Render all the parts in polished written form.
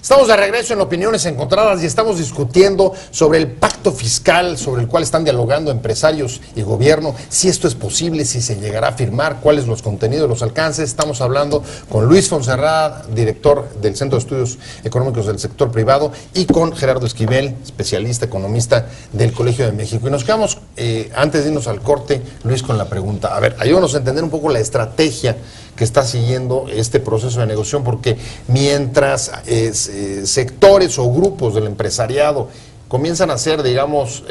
Estamos de regreso en Opiniones Encontradas y estamos discutiendo sobre el pacto fiscal sobre el cual están dialogando empresarios y gobierno, si esto es posible, si se llegará a firmar, cuáles los contenidos, los alcances. Estamos hablando con Luis Fonserrada, director del Centro de Estudios Económicos del Sector Privado, y con Gerardo Esquivel, especialista economista del Colegio de México. Y nos quedamos, antes de irnos al corte, Luis, con la pregunta. A ver, ayúdanos a entender un poco la estrategia que está siguiendo este proceso de negociación, porque mientras sectores o grupos del empresariado comienzan a hacer, digamos,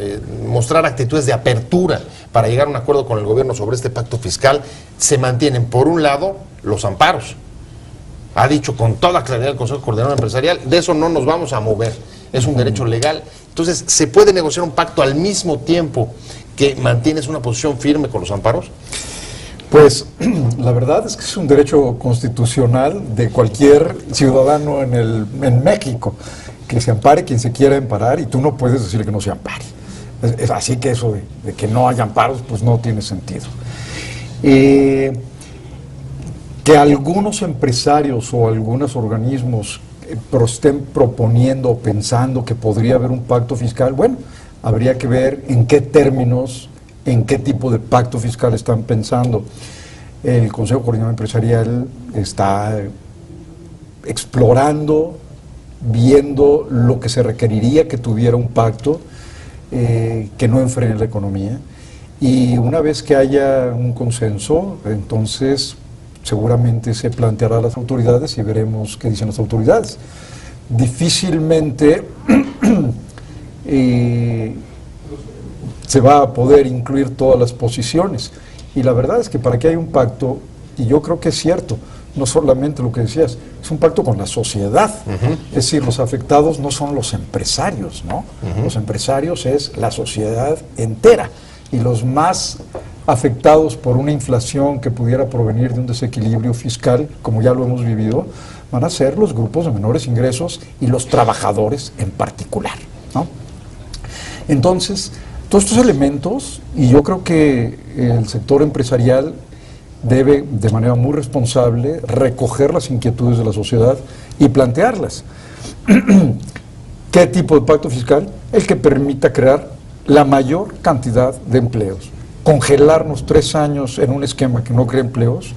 mostrar actitudes de apertura para llegar a un acuerdo con el gobierno sobre este pacto fiscal, se mantienen, por un lado, los amparos. Ha dicho con toda claridad el Consejo Coordinador Empresarial, de eso no nos vamos a mover, es un derecho legal. Entonces, ¿se puede negociar un pacto al mismo tiempo que mantienes una posición firme con los amparos? Pues la verdad es que es un derecho constitucional de cualquier ciudadano en México, que se ampare quien se quiera amparar, y tú no puedes decirle que no se ampare. Así que eso de que no haya amparos, pues no tiene sentido. Que algunos empresarios o algunos organismos estén proponiendo o pensando que podría haber un pacto fiscal, bueno, habría que ver en qué términos, en qué tipo de pacto fiscal están pensando. El Consejo Coordinador Empresarial está explorando, viendo lo que se requeriría que tuviera un pacto que no enfrene la economía, y una vez que haya un consenso, entonces seguramente se planteará a las autoridades y veremos qué dicen las autoridades. Difícilmente se va a poder incluir todas las posiciones, y la verdad es que para que haya un pacto, y yo creo que es cierto, no solamente lo que decías, es un pacto con la sociedad. Es decir, los afectados no son los empresarios, ¿no? Los empresarios es la sociedad entera, y los más afectados por una inflación que pudiera provenir de un desequilibrio fiscal, como ya lo hemos vivido, van a ser los grupos de menores ingresos y los trabajadores en particular, ¿no? Entonces, todos estos elementos, y yo creo que el sector empresarial debe, de manera muy responsable, recoger las inquietudes de la sociedad y plantearlas. ¿Qué tipo de pacto fiscal? El que permita crear la mayor cantidad de empleos. Congelarnos 3 años en un esquema que no crea empleos,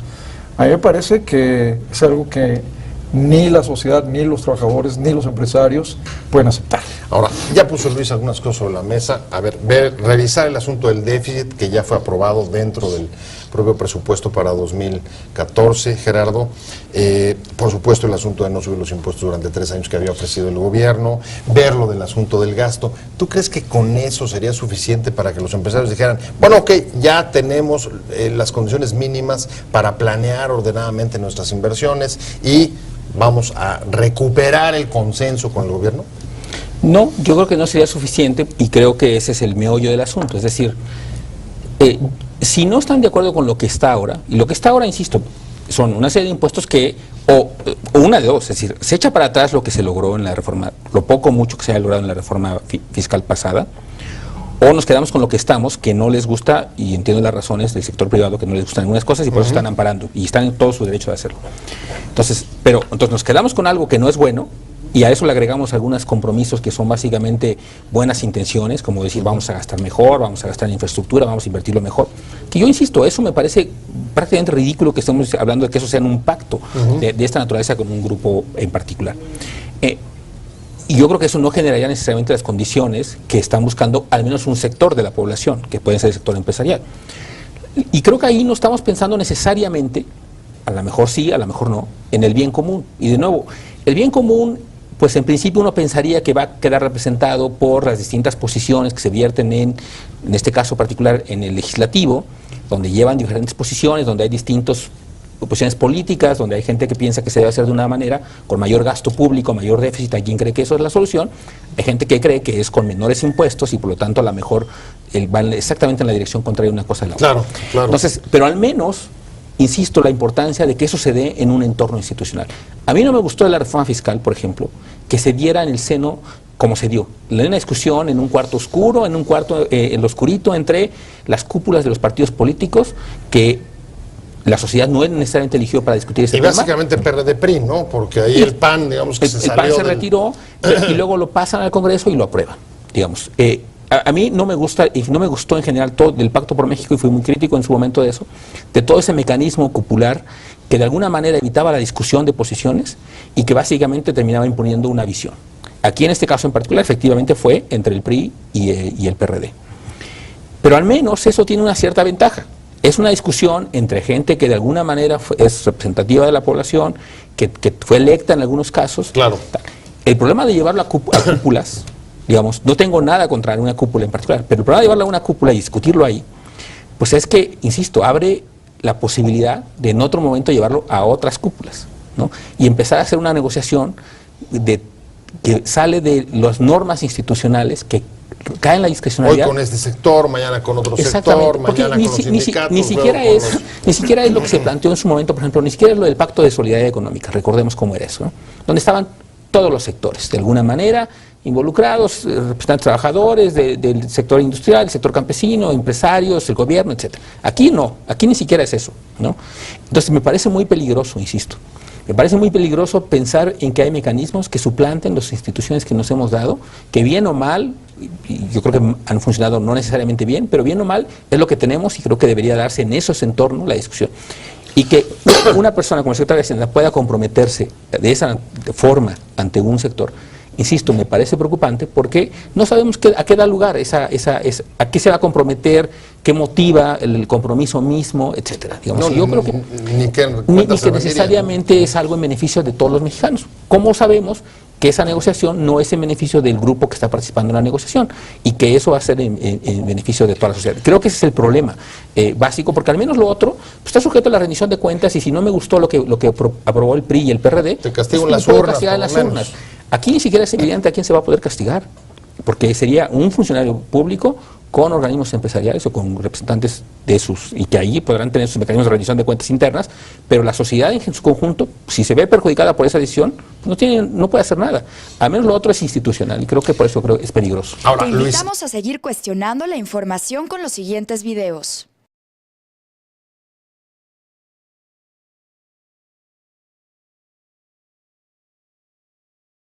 a mí me parece que es algo que ni la sociedad, ni los trabajadores, ni los empresarios pueden aceptar. Ahora, ya puso Luis algunas cosas sobre la mesa. A ver, revisar el asunto del déficit, que ya fue aprobado dentro del propio presupuesto para 2014, Gerardo. Por supuesto, el asunto de no subir los impuestos durante 3 años que había ofrecido el gobierno. Ver lo del asunto del gasto. ¿Tú crees que con eso sería suficiente para que los empresarios dijeran, bueno, ok, ya tenemos las condiciones mínimas para planear ordenadamente nuestras inversiones y vamos a recuperar el consenso con el gobierno? No, yo creo que no sería suficiente, y creo que ese es el meollo del asunto. Es decir, si no están de acuerdo con lo que está ahora, y lo que está ahora, insisto, son una serie de impuestos que, o una de dos, es decir, se echa para atrás lo que se logró en la reforma, lo poco o mucho que se haya logrado en la reforma fiscal pasada, o nos quedamos con lo que estamos, que no les gusta, y entiendo las razones del sector privado que no les gustan algunas cosas, y por eso están amparando, y están en todo su derecho de hacerlo. Entonces nos quedamos con algo que no es bueno, y a eso le agregamos algunos compromisos que son básicamente buenas intenciones, como decir vamos a gastar mejor, vamos a gastar en infraestructura, vamos a invertirlo mejor. Que yo insisto, eso me parece prácticamente ridículo que estemos hablando de que eso sea en un pacto de esta naturaleza con un grupo en particular. Y yo creo que eso no generaría necesariamente las condiciones que están buscando al menos un sector de la población, que puede ser el sector empresarial. Y creo que ahí no estamos pensando necesariamente, a lo mejor sí, a lo mejor no, en el bien común. Y de nuevo, el bien común, pues en principio uno pensaría que va a quedar representado por las distintas posiciones que se vierten en este caso particular, en el legislativo, donde llevan diferentes posiciones, donde hay distintas posiciones políticas, donde hay gente que piensa que se debe hacer de una manera, con mayor gasto público, mayor déficit, hay quien cree que eso es la solución, hay gente que cree que es con menores impuestos y por lo tanto a lo mejor van exactamente en la dirección contraria una cosa a la otra. Claro, claro. Entonces, pero al menos, insisto, la importancia de que eso se dé en un entorno institucional. A mí no me gustó de la reforma fiscal, por ejemplo, que se diera en el seno como se dio, en una discusión en un cuarto oscuro, en un cuarto en lo oscurito entre las cúpulas de los partidos políticos que la sociedad no es necesariamente eligió para discutir ese Y tema. básicamente PRD-PRI, ¿no? Porque ahí el PAN, digamos que se El PAN salió se del- retiró y luego lo pasan al Congreso y lo aprueban, digamos. A mí no me gusta y no me gustó en general todo el Pacto por México, y fui muy crítico en su momento de eso, de todo ese mecanismo cupular que de alguna manera evitaba la discusión de posiciones y que básicamente terminaba imponiendo una visión. Aquí en este caso en particular efectivamente fue entre el PRI y el PRD. Pero al menos eso tiene una cierta ventaja. Es una discusión entre gente que de alguna manera es representativa de la población, que fue electa en algunos casos. Claro. El problema de llevarlo a cúpulas, digamos, no tengo nada contra una cúpula en particular, pero el problema de llevarlo a una cúpula y discutirlo ahí, pues es que, insisto, abre la posibilidad de en otro momento llevarlo a otras cúpulas, ¿no? Y empezar a hacer una negociación que sale de las normas institucionales que caen en la Hoy discrecionalidad. con este sector, mañana con otro Exactamente, sector, porque mañana con los sindicatos. ni siquiera luego con es, los- ni siquiera es lo que se planteó en su momento, por ejemplo, ni siquiera es lo del Pacto de Solidaridad Económica, recordemos cómo era eso, ¿no? Donde estaban todos los sectores, de alguna manera, involucrados, representantes trabajadores del sector industrial, del sector campesino, empresarios, el gobierno, etcétera. Aquí no, aquí ni siquiera es eso, ¿no? Entonces me parece muy peligroso, insisto. Me parece muy peligroso pensar en que hay mecanismos que suplanten las instituciones que nos hemos dado, que bien o mal, y yo creo que han funcionado no necesariamente bien, pero bien o mal es lo que tenemos y creo que debería darse en esos entornos la discusión. Y que una persona como el secretario de Hacienda pueda comprometerse de esa forma ante un sector, insisto, me parece preocupante porque no sabemos a qué da lugar, a qué se va a comprometer, qué motiva el compromiso mismo, etcétera. Digamos, No, yo creo que ni que, ni que necesariamente es algo en beneficio de todos los mexicanos. ¿Cómo sabemos que esa negociación no es en beneficio del grupo que está participando en la negociación y que eso va a ser en beneficio de toda la sociedad? Creo que ese es el problema básico, porque al menos lo otro pues, está sujeto a la rendición de cuentas y si no me gustó lo que aprobó el PRI y el PRD, Te castigo pues, en las me puedo urnas, castigar en por las lo menos. urnas. Aquí ni siquiera es evidente a quién se va a poder castigar, porque sería un funcionario público con organismos empresariales o con representantes de sus, y que allí podrán tener sus mecanismos de rendición de cuentas internas, pero la sociedad en su conjunto, si se ve perjudicada por esa decisión, pues no puede hacer nada. Al menos lo otro es institucional y creo que por eso creo es peligroso. Ahora, Te Luis, invitamos a seguir cuestionando la información con los siguientes videos.